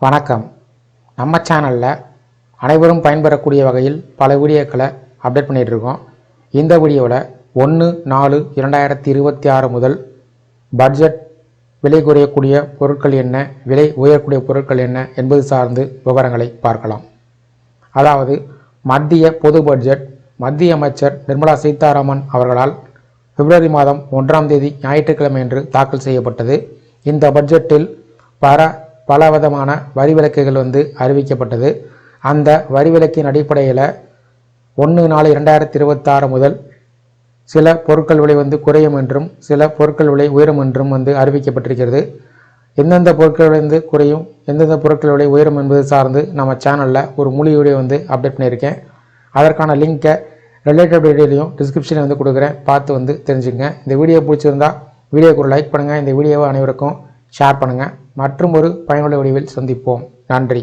வணக்கம். நம்ம சேனலில் அனைவரும் பயன்பெறக்கூடிய வகையில் பல வீடியோக்களை அப்டேட் பண்ணிகிட்ருக்கோம். இந்த வீடியோவில் 1/4/2026 முதல் பட்ஜெட் விலை குறையக்கூடிய பொருட்கள் என்ன, விலை உயரக்கூடிய பொருட்கள் என்ன என்பது சார்ந்து விவரங்களை பார்க்கலாம். அதாவது மத்திய பொது பட்ஜெட் மத்திய அமைச்சர் நிர்மலா சீதாராமன் அவர்களால் பிப்ரவரி மாதம் 1ஆம் தேதி ஞாயிற்றுக்கிழமை அன்று தாக்கல் செய்யப்பட்டது. இந்த பட்ஜெட்டில் பல விதமான வரி விலக்குகள் அறிவிக்கப்பட்டது. அந்த வரி விலக்கின் அடிப்படையில் 1/4/2026 முதல் சில பொருட்கள் விலை குறையும் என்றும் சில பொருட்கள் விலை உயரும் என்றும் அறிவிக்கப்பட்டிருக்கிறது. எந்தெந்த பொருட்கள் விலை குறையும், எந்தெந்த பொருட்கள் விலை உயரும் என்பது சார்ந்து நம்ம சேனலில் ஒரு முழு வீடியோ அப்டேட் பண்ணியிருக்கேன். அதற்கான லிங்கை ரிலேட்டட் வீடியோலையும் டிஸ்கிரிப்ஷனில் கொடுக்குறேன், பார்த்து தெரிஞ்சுங்க. இந்த வீடியோ பிடிச்சிருந்தா வீடியோக்கு ஒரு லைக் பண்ணுங்கள். இந்த வீடியோவை அனைவருக்கும் ஷேர் பண்ணுங்கள். மற்றும் ஒரு பயனுள்ள வீடியோவில் சந்திப்போம். நன்றி.